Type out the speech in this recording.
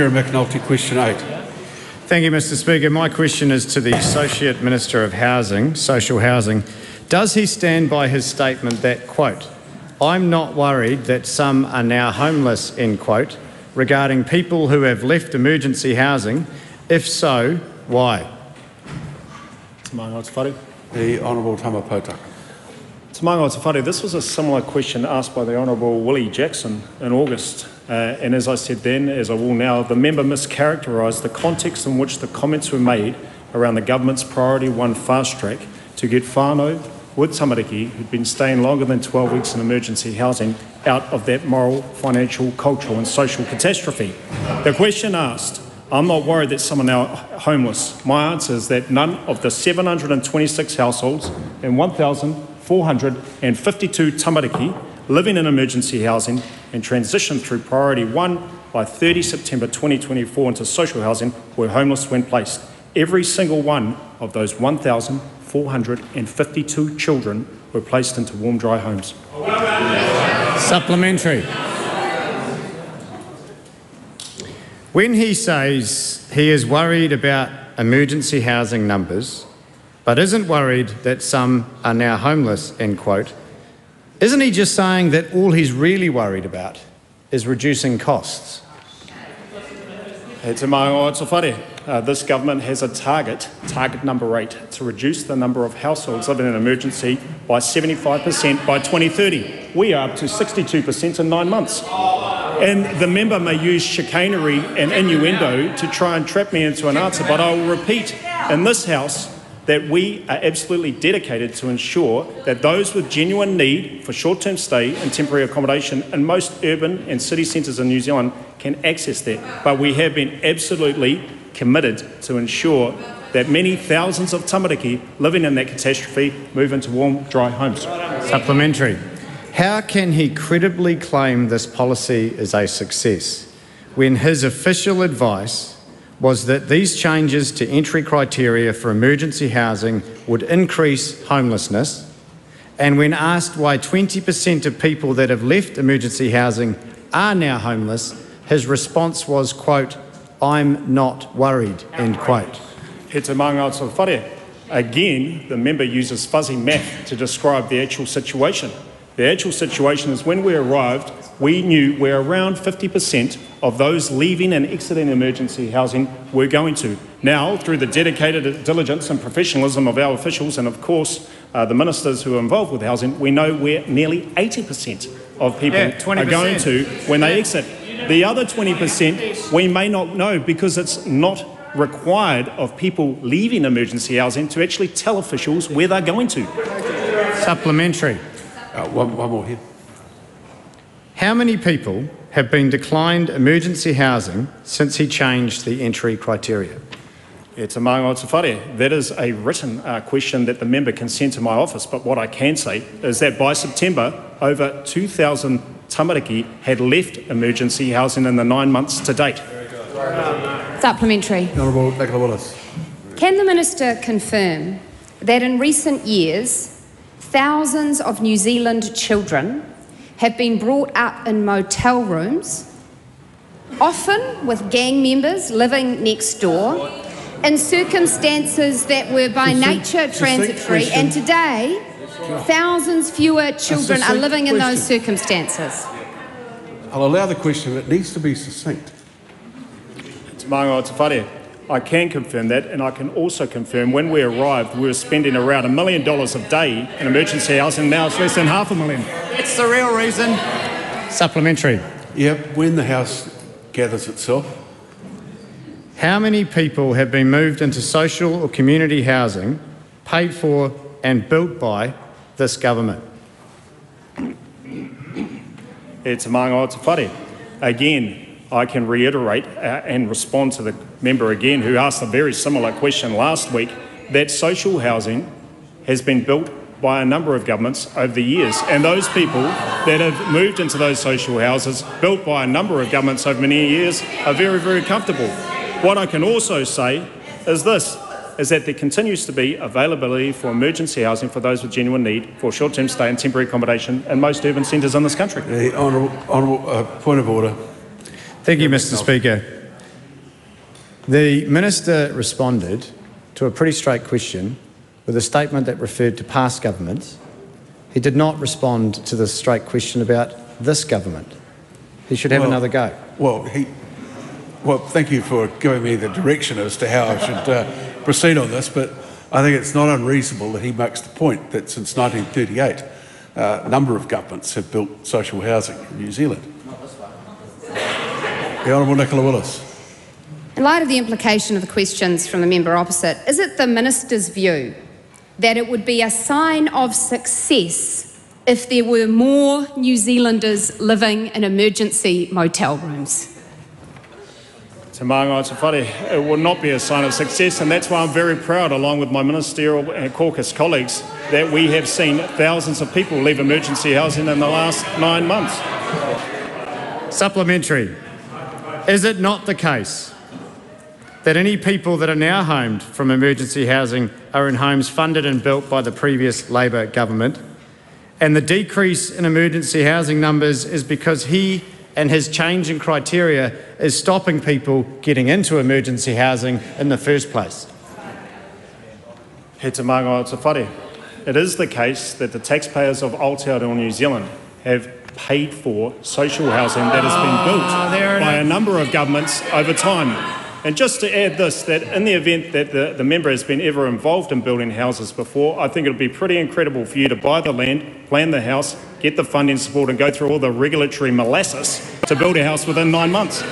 Kieran McAnulty, question 8. Thank you, Mr Speaker. My question is to the Associate Minister of Housing, Social Housing. Does he stand by his statement that, quote, "I'm not worried that some are now homeless," end quote, regarding people who have left emergency housing? If so, why? The Honourable Tama Potaka. This was a similar question asked by the Honourable Willie Jackson in August. And as I said then, as I will now, the member mischaracterised the context in which the comments were made around the government's Priority 1 fast track to get whānau with tamariki who'd been staying longer than 12 weeks in emergency housing out of that moral, financial, cultural and social catastrophe. The question asked, I'm not worried that some are now homeless. My answer is that none of the 726 households and 1,452 tamariki living in emergency housing and transitioned through Priority 1 by 30 September 2024 into social housing were homeless when placed. Every single one of those 1,452 children were placed into warm, dry homes. Supplementary. When he says he is worried about emergency housing numbers, but isn't worried that some are now homeless, end quote, isn't he just saying that all he's really worried about is reducing costs? This government has a target number 8, to reduce the number of households living in emergency by 75% by 2030. We are up to 62% in 9 months. And the member may use chicanery and innuendo to try and trap me into an answer, but I will repeat in this House that we are absolutely dedicated to ensure that those with genuine need for short-term stay and temporary accommodation in most urban and city centres in New Zealand can access that. But we have been absolutely committed to ensure that many thousands of tamariki living in that catastrophe move into warm, dry homes. Supplementary. How can he credibly claim this policy is a success when his official advice was that these changes to entry criteria for emergency housing would increase homelessness, and when asked why 20% of people that have left emergency housing are now homeless, his response was, quote, "I'm not worried," end quote. Again, the member uses fuzzy math to describe the actual situation. The actual situation is when we arrived, we knew where around 50% of those leaving and exiting emergency housing were going to. Now, through the dedicated diligence and professionalism of our officials and, of course, the ministers who are involved with housing, we know where nearly 80% of people are going to when they exit. The other 20% we may not know because it's not required of people leaving emergency housing to actually tell officials where they're going to. Supplementary. One more here. How many people have been declined emergency housing since he changed the entry criteria? That is a written question that the member can send to my office, but what I can say is that by September, over 2,000 tamariki had left emergency housing in the 9 months to date. Supplementary. Honourable Nicola Willis. Can the Minister confirm that in recent years, thousands of New Zealand children have been brought up in motel rooms, often with gang members living next door, in circumstances that were by nature transitory, and today thousands fewer children are living in those circumstances? I'll allow the question, but it needs to be succinct. I can confirm that, and I can also confirm when we arrived we were spending around $1 million a day in emergency housing, now it's less than $500,000. It's the real reason. Supplementary. Yep, when the House gathers itself. How many people have been moved into social or community housing paid for and built by this government? Again, I can reiterate and respond to the member again who asked a very similar question last week, that social housing has been built by a number of governments over the years, and those people that have moved into those social houses built by a number of governments over many years are very, very comfortable. What I can also say is this, is that there continues to be availability for emergency housing for those with genuine need for short-term stay and temporary accommodation in most urban centres in this country. The honourable point of order. Thank you, Mr Speaker. The Minister responded to a pretty straight question with a statement that referred to past governments. He did not respond to the straight question about this government. He should have another go. Well, thank you for giving me the direction as to how I should proceed on this, but I think it's not unreasonable that he makes the point that since 1938, a number of governments have built social housing in New Zealand. The Honourable Nicola Willis. In light of the implication of the questions from the member opposite, is it the Minister's view that it would be a sign of success if there were more New Zealanders living in emergency motel rooms? Tama Potaka, it will not be a sign of success, and that's why I'm very proud, along with my ministerial and caucus colleagues, that we have seen thousands of people leave emergency housing in the last 9 months. Supplementary. Is it not the case that any people that are now homed from emergency housing are in homes funded and built by the previous Labor government, and the decrease in emergency housing numbers is because he and his change in criteria is stopping people getting into emergency housing in the first place? He Tama Potaka. It is the case that the taxpayers of Aotearoa New Zealand have paid for social housing that has been built by a number of governments over time. And just to add this, that in the event that the member has been ever involved in building houses before, I think it would be pretty incredible for you to buy the land, plan the house, get the funding support and go through all the regulatory molasses to build a house within 9 months.